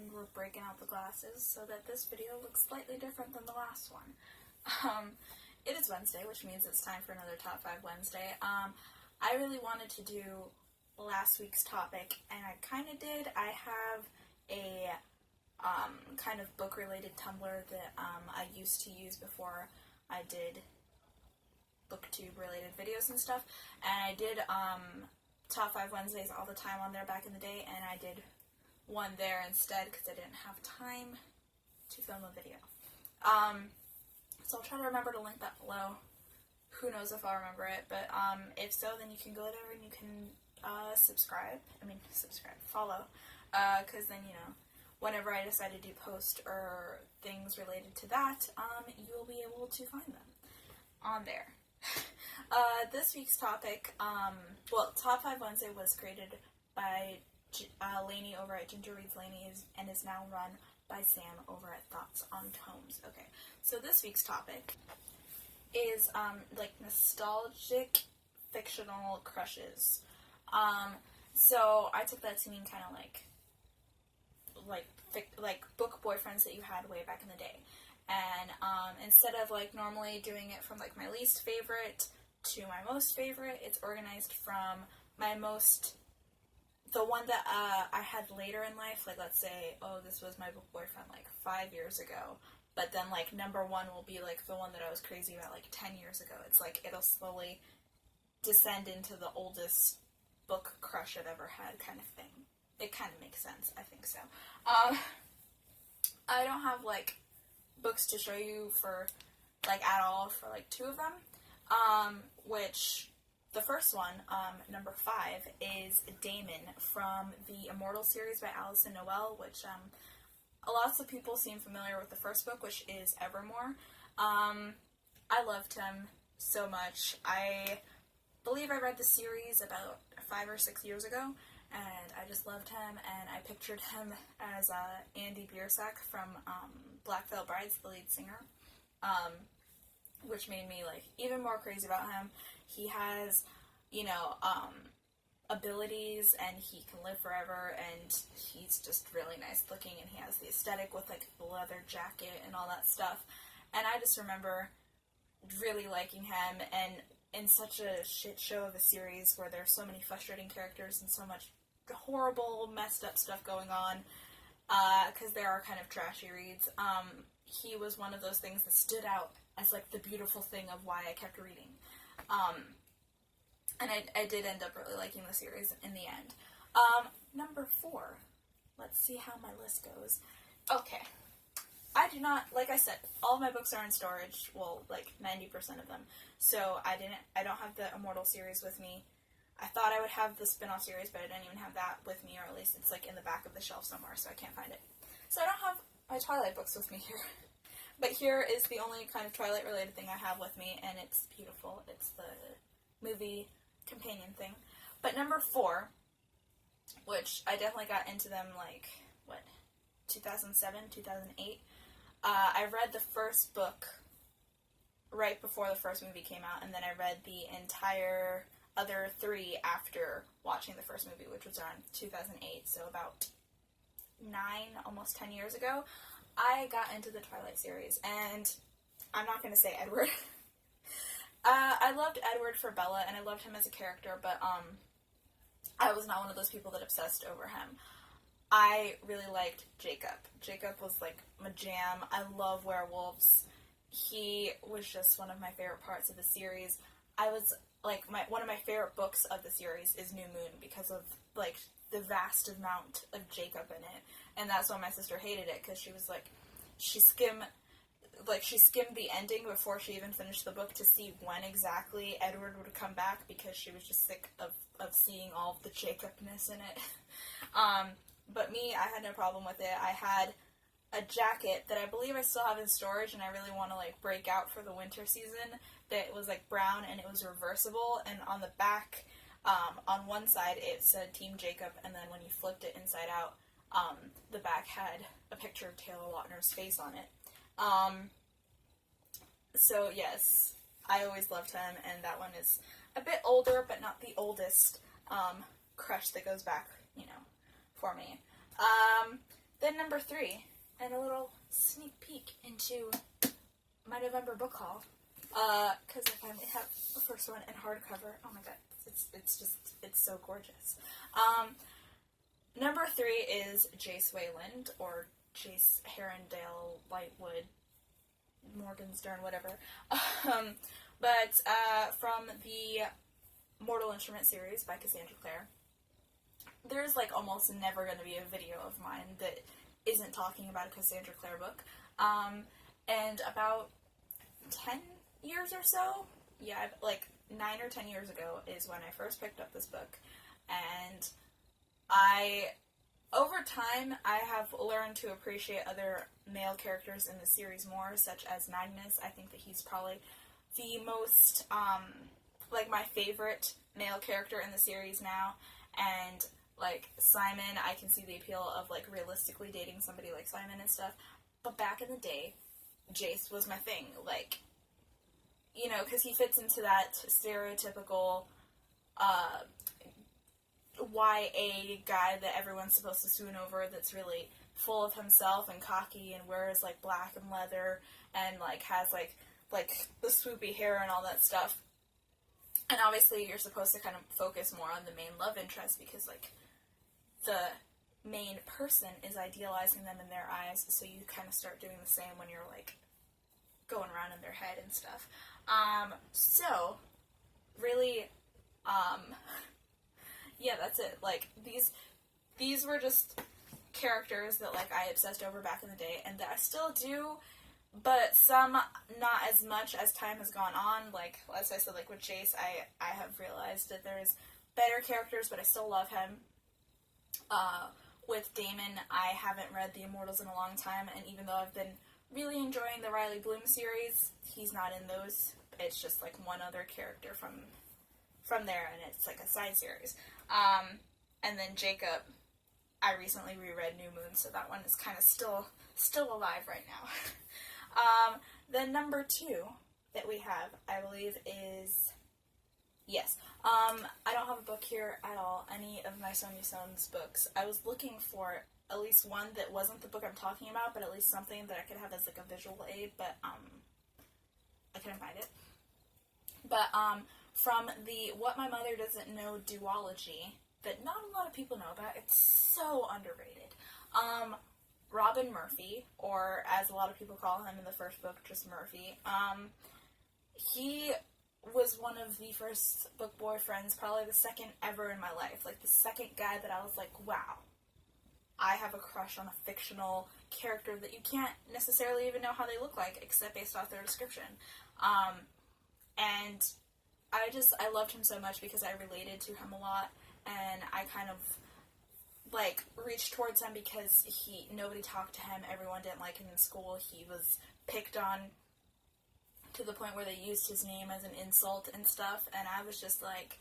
and we're breaking out the glasses so that this video looks slightly different than the last one. It is Wednesday, which means it's time for another Top 5 Wednesday. I really wanted to do last week's topic, and I kind of did. I have a kind of book-related Tumblr that I used to use before I did booktube-related videos and stuff, and I did Top 5 Wednesdays all the time on there back in the day, and I did one there instead because I didn't have time to film a video. So I'll try to remember to link that below. Who knows if I'll remember it, but if so, then you can go there and you can follow, because then, you know, whenever I decide to do post or things related to that, you will be able to find them on there. This week's topic, Top 5 Wednesday was created by Lainey over at Ginger Reads Lainey and is now run by Sam over at Thoughts on Tomes. Okay, so this week's topic is like nostalgic fictional crushes. So I took that to mean kind of like book boyfriends that you had way back in the day. And instead of like normally doing it from like my least favorite to my most favorite, it's organized from the one that I had later in life. Like, let's say, oh, this was my book boyfriend like 5 years ago, but then like number one will be like the one that I was crazy about like 10 years ago. It's like it'll slowly descend into the oldest book crush I've ever had kind of thing. It kind of makes sense, I think so. I don't have like books to show you for like at all for like two of them, which the first one, number 5, is Damon from the Immortal series by Alison Noel, which lots of people seem familiar with the first book, which is Evermore. I loved him so much. I believe I read the series about 5 or 6 years ago, and I just loved him, and I pictured him as Andy Biersack from Black Veil Brides, the lead singer, which made me like even more crazy about him. He has, you know, abilities, and he can live forever, and he's just really nice looking, and he has the aesthetic with like the leather jacket and all that stuff. And I just remember really liking him, and in such a shit show of a series where there's so many frustrating characters and so much horrible, messed up stuff going on, because there are kind of trashy reads, he was one of those things that stood out as like the beautiful thing of why I kept reading. And I did end up really liking the series in the end. Number 4. Let's see how my list goes. Okay. I do not, like I said, all of my books are in storage, well, like 90% of them. So I don't have the Immortal series with me. I thought I would have the spin-off series, but I didn't even have that with me, or at least it's like in the back of the shelf somewhere, so I can't find it. So I don't have my Twilight books with me here. But here is the only kind of Twilight-related thing I have with me, and it's beautiful. It's the movie companion thing. But number 4, which I definitely got into them like, 2007, 2008. I read the first book right before the first movie came out, and then I read the entire other 3 after watching the first movie, which was around 2008, so about 9, almost 10 years ago. I got into the Twilight series, and I'm not going to say Edward. I loved Edward for Bella, and I loved him as a character, but I was not one of those people that obsessed over him. I really liked Jacob. Jacob was like my jam. I love werewolves. He was just one of my favorite parts of the series. I was like, one of my favorite books of the series is New Moon because of like the vast amount of Jacob in it, and that's why my sister hated it, because she was like, she skimmed the ending before she even finished the book to see when exactly Edward would come back, because she was just sick of seeing all of the Jacobness in it. But me, I had no problem with it. I had a jacket that I believe I still have in storage, and I really want to like break out for the winter season, that was like brown, and it was reversible, and on the back, on one side it said Team Jacob, and then when you flipped it inside out, the back had a picture of Taylor Lautner's face on it. So yes, I always loved him, and that one is a bit older, but not the oldest crush that goes back, you know, for me. Then number 3, and a little sneak peek into my November book haul, because I finally have the first one in hardcover. Oh my god, it's so gorgeous. Number 3 is Jace Wayland, or Jace Herondale, Lightwood, Morgenstern, whatever. But from the Mortal Instrument series by Cassandra Clare. There's like almost never going to be a video of mine that isn't talking about a Cassandra Clare book. And about 10 years or so, like 9 or 10 years ago is when I first picked up this book. And over time, I have learned to appreciate other male characters in the series more, such as Magnus. I think that he's probably the most, like, my favorite male character in the series now. And, like, Simon, I can see the appeal of, like, realistically dating somebody like Simon and stuff. But back in the day, Jace was my thing. Like, you know, because he fits into that stereotypical, YA guy that everyone's supposed to swoon over, that's really full of himself and cocky and wears, like, black and leather and, like, has, like the swoopy hair and all that stuff. And obviously you're supposed to kind of focus more on the main love interest because, like, the main person is idealizing them in their eyes, so you kind of start doing the same when you're, like, going around in their head and stuff. So, really, yeah, that's it. Like, these were just characters that, like, I obsessed over back in the day, and that I still do, but some not as much as time has gone on. Like, as I said, like, with Jace, I have realized that there's better characters, but I still love him. With Damon, I haven't read The Immortals in a long time, and even though I've been really enjoying the Riley Bloom series, he's not in those. It's just, like, one other character from there, and it's, like, a side series. And then Jacob, I recently reread New Moon, so that one is kind of still alive right now. Then number 2 that we have, I believe, is, yes, I don't have a book here at all, any of my Sonia Sone's books. I was looking for at least one that wasn't the book I'm talking about, but at least something that I could have as, like, a visual aid, but, I couldn't find it. But, from the What My Mother Doesn't Know duology, that not a lot of people know about, it's so underrated. Robin Murphy, or as a lot of people call him in the first book, just Murphy, he was one of the first book boyfriends, probably the second ever in my life. Like, the second guy that I was like, wow, I have a crush on a fictional character that you can't necessarily even know how they look like, except based off their description. And I loved him so much because I related to him a lot, and I kind of, like, reached towards him because nobody talked to him, everyone didn't like him in school, he was picked on to the point where they used his name as an insult and stuff, and I was just like,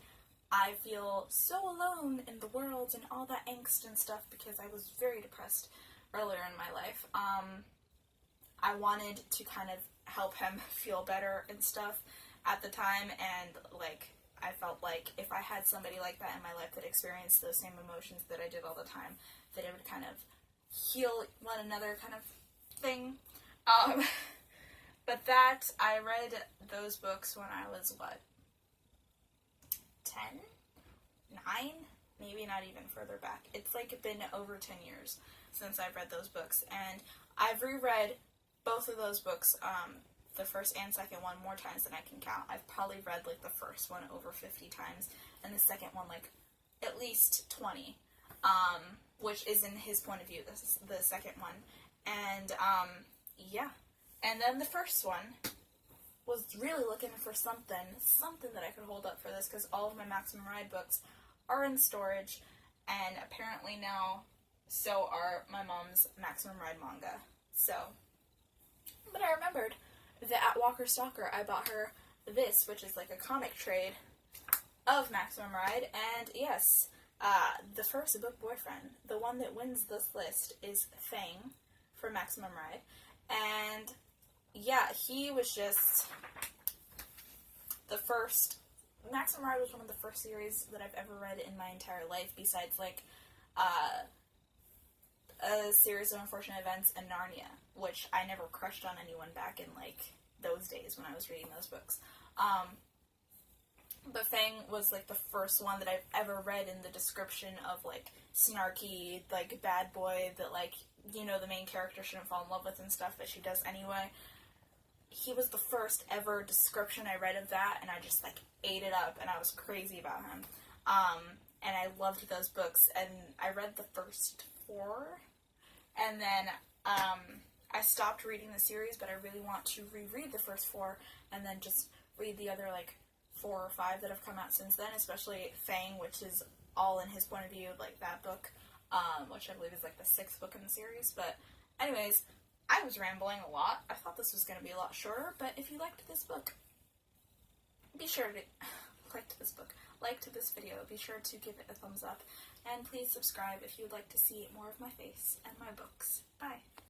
I feel so alone in the world and all that angst and stuff because I was very depressed earlier in my life. I wanted to kind of help him feel better and stuff at the time, and, like, I felt like if I had somebody like that in my life that experienced those same emotions that I did all the time, that it would kind of heal one another kind of thing. But that, I read those books when I was, 10? 9? Maybe not even further back. It's, like, been over 10 years since I've read those books, and I've reread both of those books, the first and second one, more times than I can count. I've probably read, like, the first one over 50 times, and the second one, like, at least 20, which is in his point of view, this is the second one, and, yeah. And then the first one was really looking for something that I could hold up for this, because all of my Maximum Ride books are in storage, and apparently now so are my mom's Maximum Ride manga. So, but I remembered that at Walker Stalker I bought her this, which is like a comic trade of Maximum Ride, and yes, the first book boyfriend, the one that wins this list, is Fang for Maximum Ride, and yeah, he was just the first. Maximum Ride was one of the first series that I've ever read in my entire life, besides, like, was Series of Unfortunate Events and Narnia, which I never crushed on anyone back in, like, those days when I was reading those books. But Fang was, like, the first one that I've ever read in the description of, like, snarky, like, bad boy that, like, you know, the main character shouldn't fall in love with and stuff, but she does anyway. He was the first ever description I read of that, and I just, like, ate it up, and I was crazy about him. And I loved those books, and I read the first 4, and then, I stopped reading the series, but I really want to reread the first 4, and then just read the other, like, 4 or 5 that have come out since then, especially Fang, which is all in his point of view, like, that book, which I believe is, like, the 6th book in the series, but anyways, I was rambling a lot. I thought this was going to be a lot shorter, but if you liked this book, be sure to like this video, be sure to give it a thumbs up, and please subscribe if you would like to see more of my face and my books.